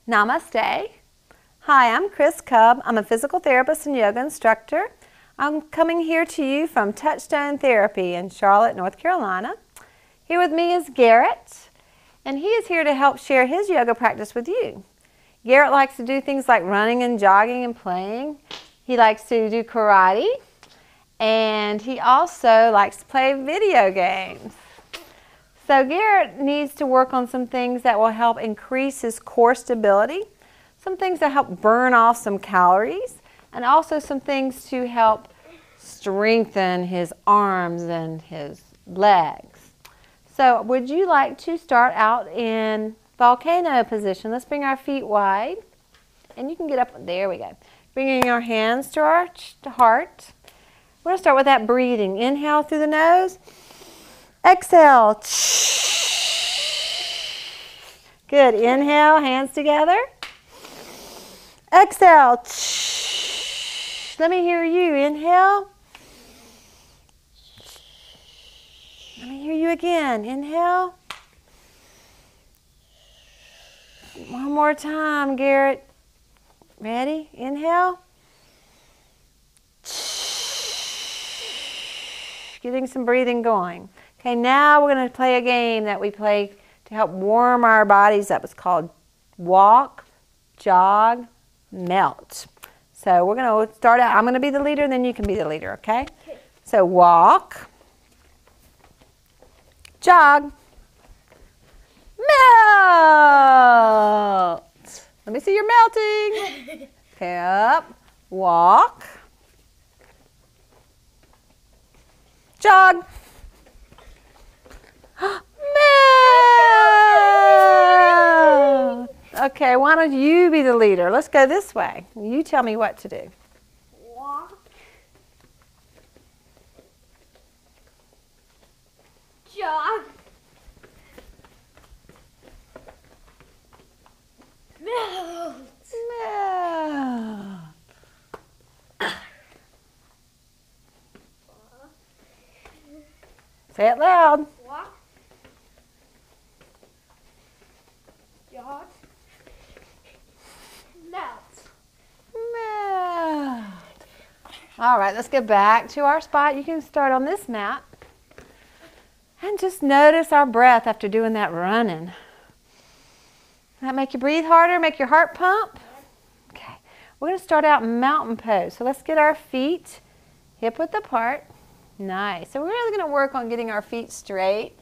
Namaste. Hi, I'm Chrys Kub. I'm a physical therapist and yoga instructor. I'm coming here to you from Touchstone Therapy in Charlotte, North Carolina. Here with me is Garrett, and he is here to help share his yoga practice with you. Garrett likes to do things like running and jogging and playing. He likes to do karate, and he also likes to play video games. So Garrett needs to work on some things that will help increase his core stability, some things that help burn off some calories, and also some things to help strengthen his arms and his legs. So would you like to start out in volcano position? Let's bring our feet wide, and you can get up. There we go. Bringing our hands to our heart. We're going to start with that breathing. Inhale through the nose. Exhale. Good. Inhale, hands together. Exhale. Let me hear you. Inhale. Let me hear you again. Inhale. One more time, Garrett. Ready? Inhale. Getting some breathing going. Okay, now we're going to play a game that we play to help warm our bodies up. It's called walk, jog, melt. So we're going to start out. I'm going to be the leader, and then you can be the leader, okay? So walk, jog, melt. Let me see you melting. Okay, up, walk, jog, melt. Okay, why don't you be the leader? Let's go this way. You tell me what to do. Walk, jog, melt. Melt. Say it loud. Walk, jog, melt. Melt. All right, let's get back to our spot. You can start on this mat. And just notice our breath after doing that running. That make you breathe harder, make your heart pump? Okay, we're going to start out in mountain pose. So let's get our feet hip width apart. Nice. So we're really going to work on getting our feet straight.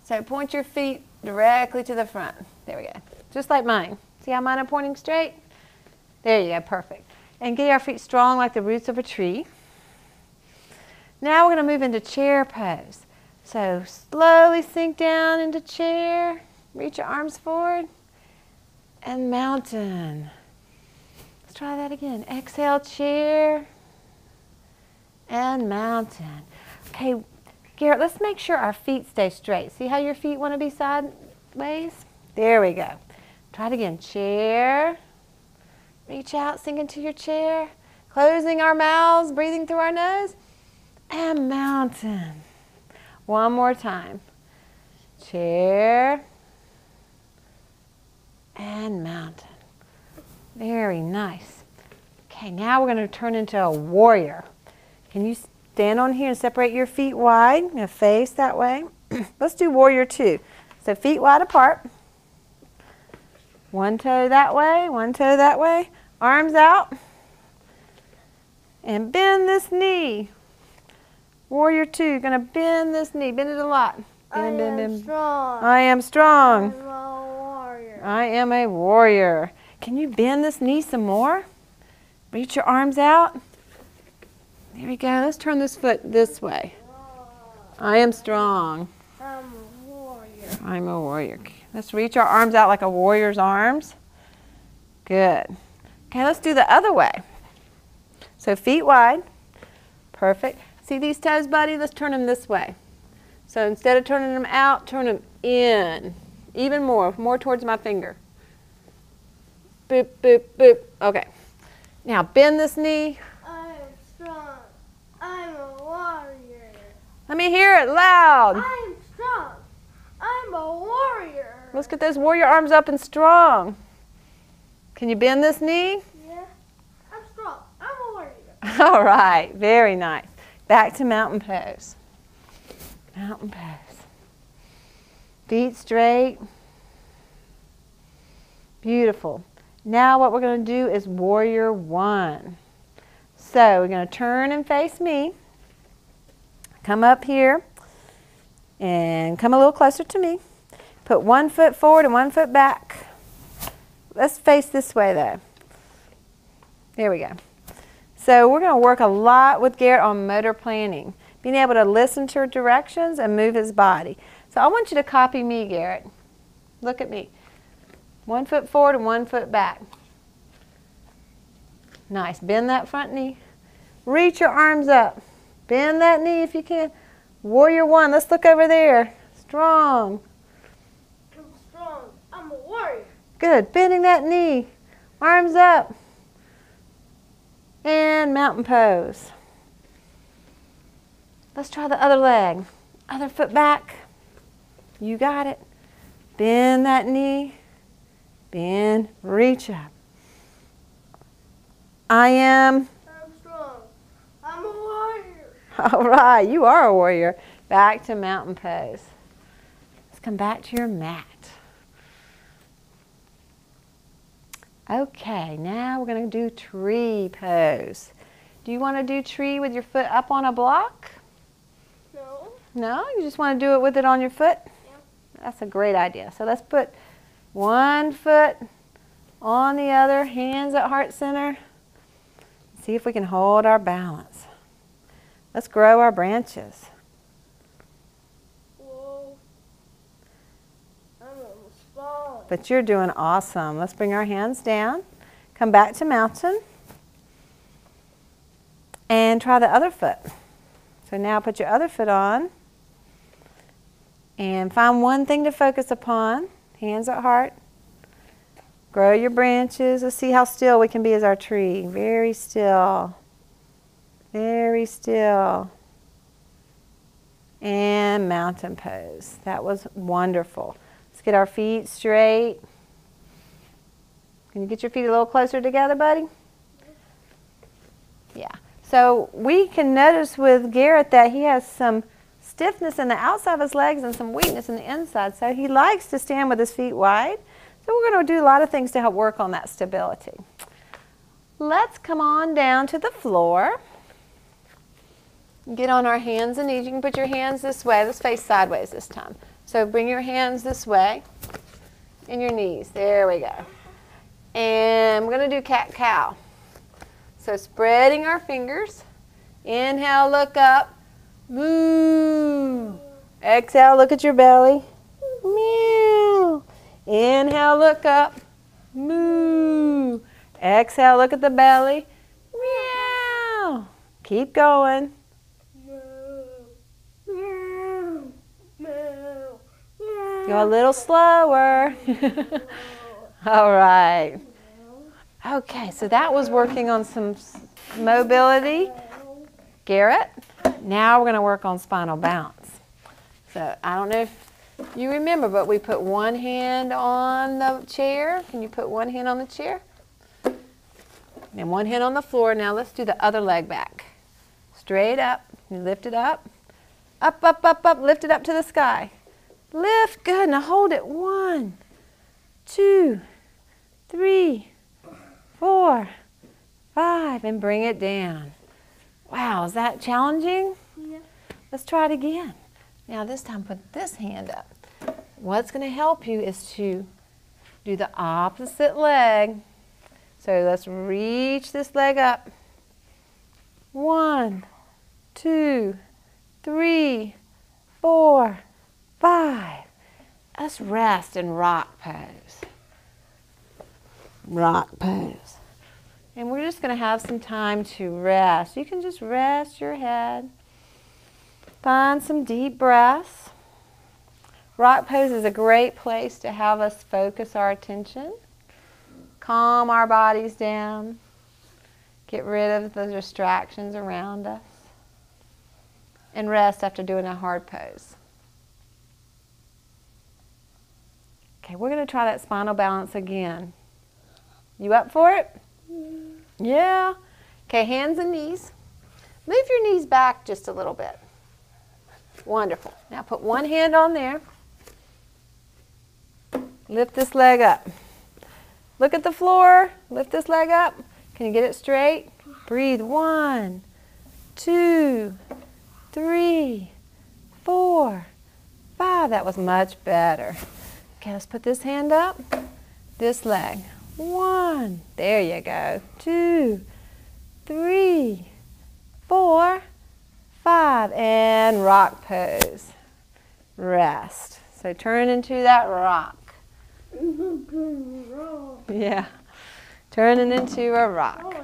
So point your feet directly to the front. There we go. Just like mine. See how mine are pointing straight? There you go. Perfect. And get our feet strong like the roots of a tree. Now we're going to move into chair pose. So slowly sink down into chair. Reach your arms forward. And mountain. Let's try that again. Exhale, chair. And mountain. Okay, Garrett, let's make sure our feet stay straight. See how your feet want to be sideways? There we go. Try it again. Chair. Reach out, sink into your chair. Closing our mouths, breathing through our nose. And mountain. One more time. Chair. And mountain. Very nice. Okay, now we're going to turn into a warrior. Can you stand on here and separate your feet wide? You're going to face that way. Let's do warrior 2. So feet wide apart. One toe that way, one toe that way. Arms out. And bend this knee. Warrior 2, going to bend this knee. Bend it a lot. Bend, bend, bend. Strong. I am strong. I'm a warrior. I am a warrior. Can you bend this knee some more? Reach your arms out. There we go. Let's turn this foot this way. I am strong. I'm a warrior. I'm a warrior. Let's reach our arms out like a warrior's arms. Good. Okay, let's do the other way. So feet wide. Perfect. See these toes, buddy? Let's turn them this way. So instead of turning them out, turn them in. Even more towards my finger. Boop, boop, boop. Okay. Now bend this knee. I'm strong. I'm a warrior. Let me hear it loud. I'm strong. I'm a warrior. Let's get those warrior arms up and strong. Can you bend this knee? Yeah. I'm strong. I'm a warrior. All right, very nice. Back to mountain pose. Mountain pose. Feet straight. Beautiful. Now what we're going to do is warrior one. So we're going to turn and face me. Come up here and come a little closer to me. Put 1 foot forward and 1 foot back. Let's face this way though. There we go. So we're going to work a lot with Garrett on motor planning, being able to listen to directions and move his body. So I want you to copy me, Garrett. Look at me. 1 foot forward and 1 foot back. Nice. Bend that front knee. Reach your arms up. Bend that knee if you can. Warrior one. Let's look over there. Strong. I'm strong. I'm a warrior. Good. Bending that knee. Arms up. And mountain pose. Let's try the other leg. Other foot back. You got it. Bend that knee. Bend. Reach up. I'm strong. I'm a warrior. All right. You are a warrior. Back to mountain pose. Let's come back to your mat. Okay, now we're going to do tree pose. Do you want to do tree with your foot up on a block? No. No? You just want to do it with it on your foot? Yeah. That's a great idea. So let's put 1 foot on the other, hands at heart center. See if we can hold our balance. Let's grow our branches. Whoa. I'm almost falling. But you're doing awesome. Let's bring our hands down. Come back to mountain. And try the other foot. So now put your other foot on. And find one thing to focus upon. Hands at heart. Grow your branches. Let's see how still we can be as our tree. Very still. Very still. And mountain pose. That was wonderful. Let's get our feet straight. Can you get your feet a little closer together, buddy? Yeah. So we can notice with Garrett that he has some stiffness in the outside of his legs and some weakness in the inside. So he likes to stand with his feet wide. So we're going to do a lot of things to help work on that stability. Let's come on down to the floor. Get on our hands and knees. You can put your hands this way. Let's face sideways this time. So bring your hands this way and your knees. There we go. And we're going to do cat-cow. So spreading our fingers. Inhale, look up. Moo. Exhale, look at your belly. Meow. Inhale, look up. Moo. Exhale, look at the belly. Meow. Keep going. Go a little slower. All right. Okay, so that was working on some mobility. Garrett, now we're going to work on spinal bounce. So I don't know if you remember, but we put one hand on the chair. Can you put one hand on the chair? And one hand on the floor. Now let's do the other leg back. Straight up. You lift it up. Up, up, up, up. Lift it up to the sky. Lift. Good. Now hold it. 1, 2, 3, 4, 5. And bring it down. Wow, is that challenging? Yeah. Let's try it again. Now this time put this hand up. What's going to help you is to do the opposite leg. So let's reach this leg up. 1, 2, 3, 4, 5. Let's rest and rock pose. Rock pose. And we're just going to have some time to rest. You can just rest your head. Find some deep breaths. Rock pose is a great place to have us focus our attention. Calm our bodies down. Get rid of the distractions around us. And rest after doing a hard pose. Okay, we're going to try that spinal balance again. You up for it? Yeah. Okay, hands and knees. Move your knees back just a little bit. Wonderful. Now put one hand on there. Lift this leg up. Look at the floor. Lift this leg up. Can you get it straight? Breathe. 1, 2, 3, 4, 5. That was much better. Okay, let's put this hand up. This leg. 1. There you go. 2, 3, 4, 5. And rock pose. Rest. So turn into that rock. Yeah. Turning into a rock.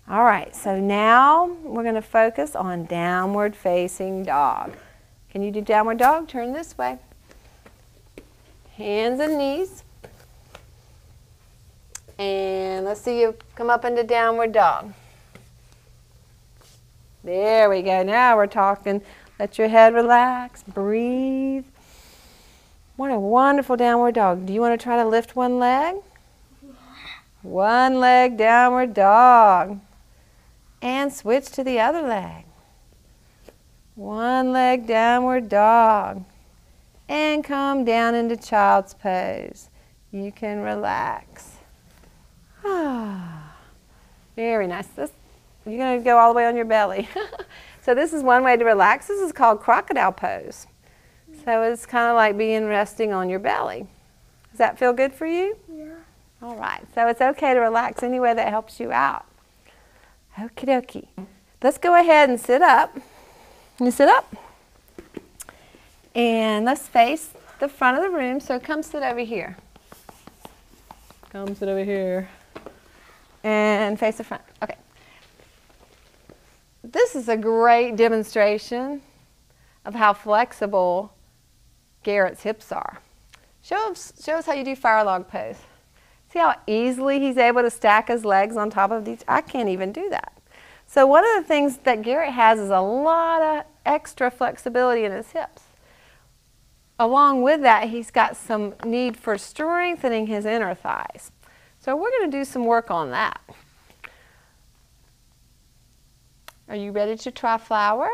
All right, so now we're going to focus on downward facing dog. Can you do downward dog? Turn this way. Hands and knees. And let's see you come up into downward dog. There we go. Now we're talking. Let your head relax. Breathe. What a wonderful downward dog. Do you want to try to lift one leg? One leg, downward dog. And switch to the other leg. One leg, downward dog. And come down into child's pose. You can relax. Very nice. You're going to go all the way on your belly. So this is one way to relax. This is called Crocodile Pose. So it's kind of like resting on your belly. Does that feel good for you? Yeah. All right. So it's okay to relax any way that helps you out. Okie dokie. Let's go ahead and sit up. Can you sit up? And let's face the front of the room. So come sit over here. Come sit over here. And face the front. Okay. This is a great demonstration of how flexible Garrett's hips are. Show us how you do fire log pose. See how easily he's able to stack his legs on top of these? I can't even do that. So one of the things that Garrett has is a lot of extra flexibility in his hips. Along with that, he's got some need for strengthening his inner thighs. So we're going to do some work on that. Are you ready to try flower?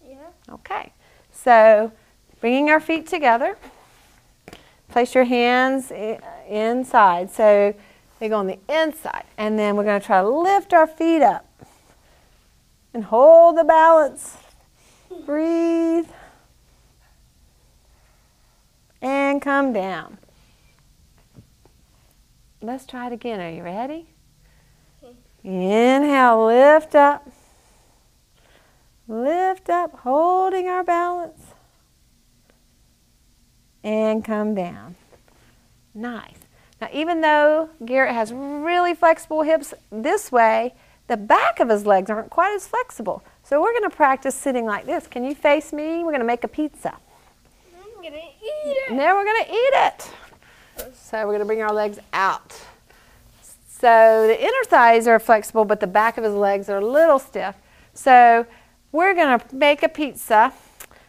Yeah. Okay. So bringing our feet together, place your hands inside. So they go on the inside. And then we're going to try to lift our feet up. And hold the balance. Breathe. And come down. Let's try it again. Are you ready? Okay. Inhale, lift up. Lift up, holding our balance. And come down. Nice. Now, even though Garrett has really flexible hips this way, the back of his legs aren't quite as flexible. So we're going to practice sitting like this. Can you face me? We're going to make a pizza. I'm going to eat it. Now we're going to eat it. So we're going to bring our legs out. So the inner thighs are flexible, but the back of his legs are a little stiff. So we're going to make a pizza.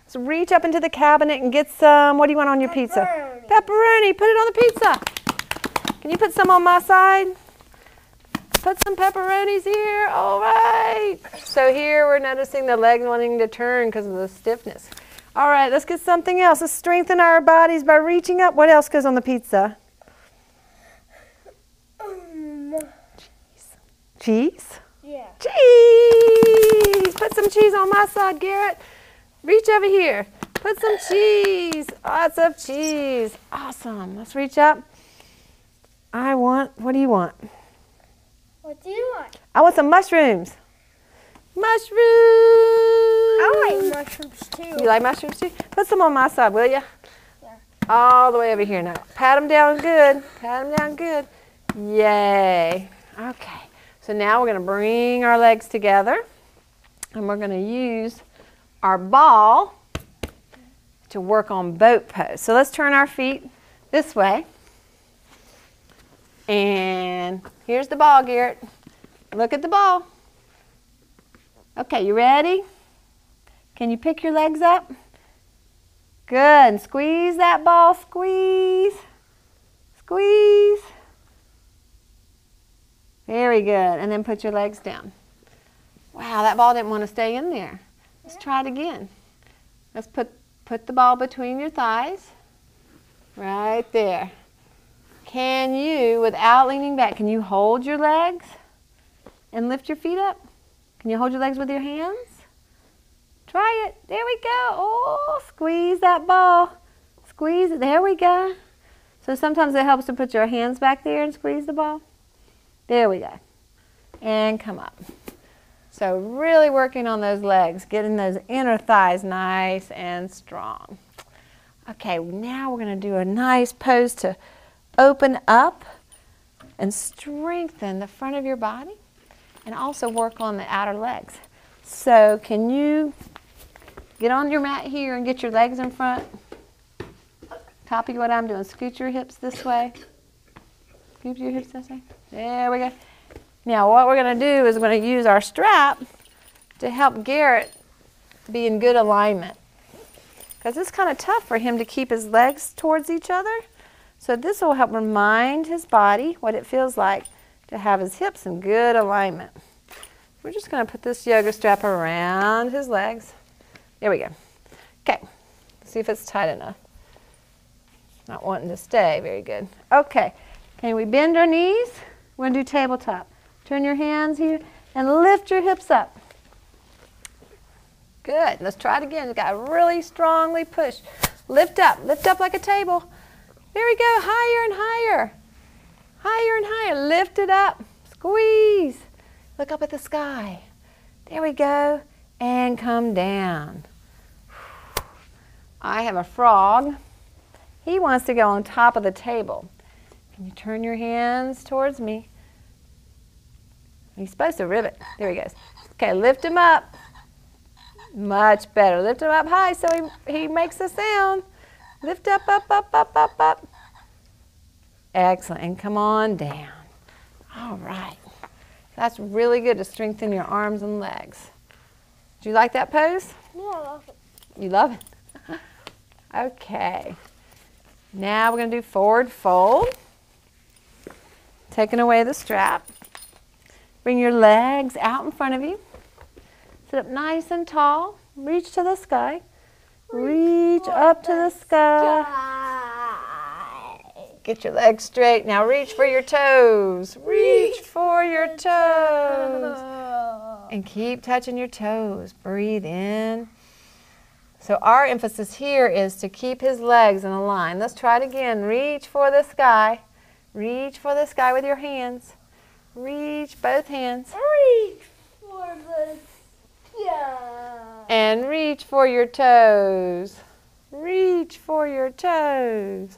So reach up into the cabinet and get some, what do you want on your pizza? Pepperoni. Put it on the pizza. Can you put some on my side? Put some pepperonis here. All right. So here we're noticing the legs wanting to turn because of the stiffness. All right, let's get something else. Let's strengthen our bodies by reaching up. What else goes on the pizza? Cheese? Yeah. Cheese! Put some cheese on my side, Garrett. Reach over here. Put some cheese. Lots of cheese. Awesome. Let's reach up. What do you want? What do you want? I want some mushrooms. Mushrooms! I like mushrooms too. You like mushrooms too? Put some on my side, will you? Yeah. All the way over here now. Pat them down good. Pat them down good. Yay. Okay. So now we're going to bring our legs together. And we're going to use our ball to work on boat pose. So let's turn our feet this way. And here's the ball, Garrett. Look at the ball. Okay, you ready? Can you pick your legs up? Good. And squeeze that ball. Squeeze. Squeeze. Very good. And then put your legs down. Wow, that ball didn't want to stay in there. Let's try it again. Let's put the ball between your thighs. Right there. Can you, without leaning back, can you hold your legs and lift your feet up? Can you hold your legs with your hands? Try it. There we go. Oh, squeeze that ball. Squeeze it. There we go. So sometimes it helps to put your hands back there and squeeze the ball. There we go. And come up. So really working on those legs, getting those inner thighs nice and strong. Okay, now we're going to do a nice pose to open up and strengthen the front of your body and also work on the outer legs. So can you get on your mat here and get your legs in front? Copy what I'm doing. Scoot your hips this way. Scoot your hips this way. There we go. Now what we're going to do is we're going to use our strap to help Garrett be in good alignment. Because it's kind of tough for him to keep his legs towards each other. So this will help remind his body what it feels like to have his hips in good alignment. We're just going to put this yoga strap around his legs. There we go. Okay, let's see if it's tight enough. Not wanting to stay. Very good. Okay, can we bend our knees? We're going to do tabletop. Turn your hands here and lift your hips up. Good. Let's try it again. You've got to really strongly push. Lift up like a table. There we go. Higher and higher. Higher and higher. Lift it up. Squeeze. Look up at the sky. There we go. And come down. I have a frog. He wants to go on top of the table. Can you turn your hands towards me? He's supposed to ribbit. There he goes. Okay, lift him up. Much better. Lift him up high so he makes a sound. Lift up, up, up, up, up, up. Excellent. And come on down. All right. That's really good to strengthen your arms and legs. Do you like that pose? Yeah, I love it. You love it? Okay. Now we're going to do forward fold. Taking away the strap. Bring your legs out in front of you. Sit up nice and tall. Reach to the sky. Reach up to the sky. Get your legs straight. Now reach for your toes. Reach for your toes. And keep touching your toes. Breathe in. So our emphasis here is to keep his legs in a line. Let's try it again. Reach for the sky. Reach for the sky with your hands. Reach both hands. Reach for the sky. And reach for your toes. Reach for your toes.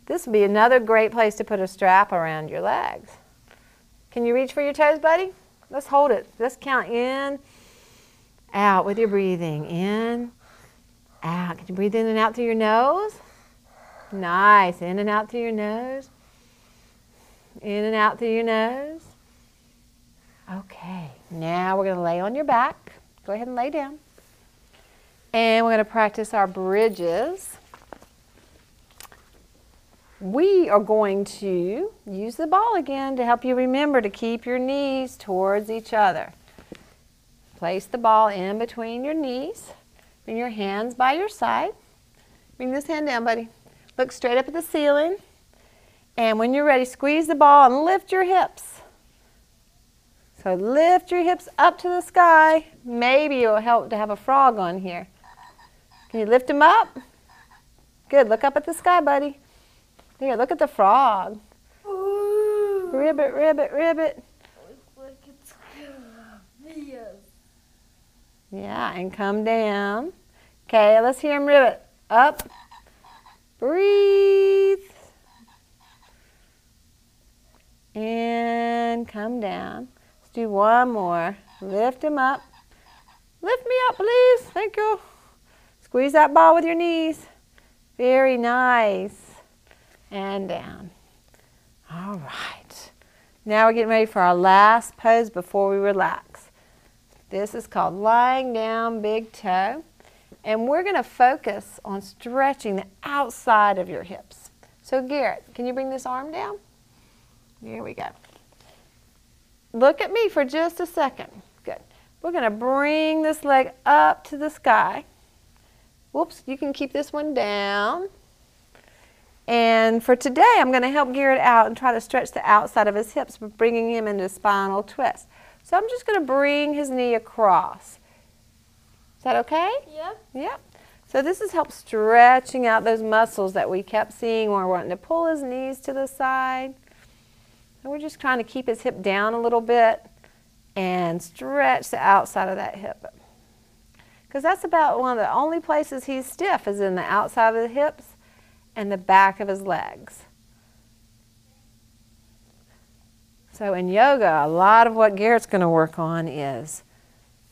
This would be another great place to put a strap around your legs. Can you reach for your toes, buddy? Let's hold it. Let's count in, out with your breathing. In, out. Can you breathe in and out through your nose? Nice. In and out through your nose. In and out through your nose. Okay. Now we're going to lay on your back. Go ahead and lay down. And we're going to practice our bridges. We are going to use the ball again to help you remember to keep your knees towards each other. Place the ball in between your knees. Bring your hands by your side. Bring this hand down, buddy. Look straight up at the ceiling. And when you're ready, squeeze the ball and lift your hips. So lift your hips up to the sky. Maybe it will help to have a frog on here. Can you lift him up? Good. Look up at the sky, buddy. There, look at the frog. Ooh. Ribbit, ribbit, ribbit. Like it's yes. Yeah, and come down. Okay, let's hear him ribbit. Up. Breathe. And come down. Let's do one more. Lift him up. Lift me up, please. Thank you. Squeeze that ball with your knees. Very nice. And down. All right. Now we're getting ready for our last pose before we relax. This is called lying down big toe. And we're going to focus on stretching the outside of your hips. So So Garrett, can you bring this arm down? Here we go. Look at me for just a second. Good. We're going to bring this leg up to the sky. Whoops, you can keep this one down. And for today, I'm going to help Garrett out and try to stretch the outside of his hips, bringing him into a spinal twist. So I'm just going to bring his knee across. Is that okay? Yep. Yep. So this has helped stretching out those muscles that we kept seeing when we're wanting to pull his knees to the side. And we're just trying to keep his hip down a little bit and stretch the outside of that hip. Because that's about one of the only places he's stiff is in the outside of the hips and the back of his legs. So in yoga, a lot of what Garrett's going to work on is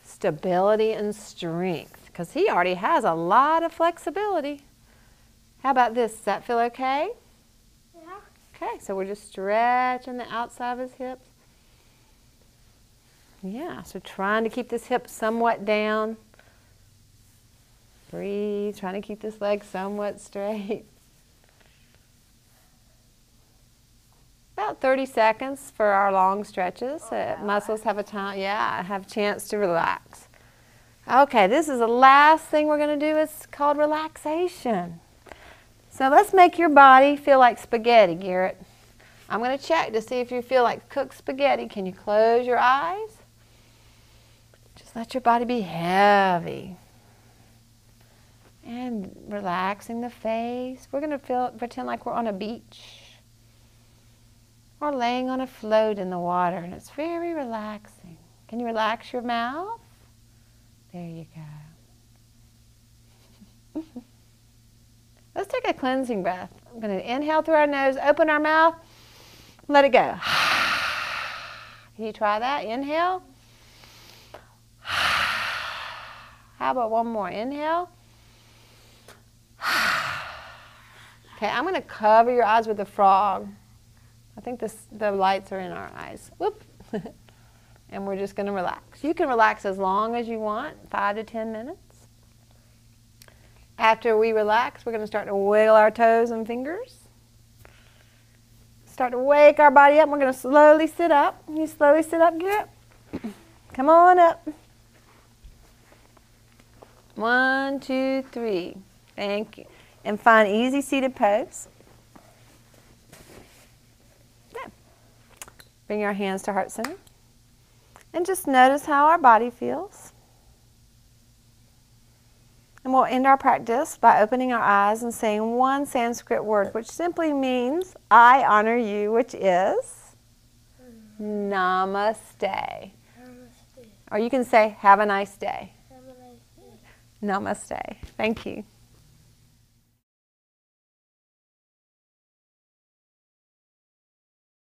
stability and strength, because he already has a lot of flexibility. How about this? Does that feel okay? Yeah. Okay, so we're just stretching the outside of his hips. Yeah, so trying to keep this hip somewhat down. Breathe, trying to keep this leg somewhat straight. About 30 seconds for our long stretches. Muscles have a chance to relax. Okay, this is the last thing we're going to do. It's called relaxation. So let's make your body feel like spaghetti, Garrett. I'm going to check to see if you feel like cooked spaghetti. Can you close your eyes? Just let your body be heavy. And relaxing the face. We're going to pretend like we're on a beach. Or laying on a float in the water, and it's very relaxing. Can you relax your mouth? There you go. Let's take a cleansing breath. I'm going to inhale through our nose, open our mouth, let it go. Can you try that? Inhale. How about one more? Inhale. Okay, I'm going to cover your eyes with a frog. I think the lights are in our eyes. Whoop. And we're just going to relax. You can relax as long as you want, 5 to 10 minutes. After we relax, we're going to start to wiggle our toes and fingers. Start to wake our body up. We're going to slowly sit up. You slowly sit up, Garrett. Come on up. 1, 2, 3. Thank you. And find easy seated pose. Bring our hands to heart center. And just notice how our body feels. And we'll end our practice by opening our eyes and saying one Sanskrit word, which simply means, I honor you, which is Namaste. Namaste. Or you can say, have a nice day. Have a nice day. Namaste. Thank you.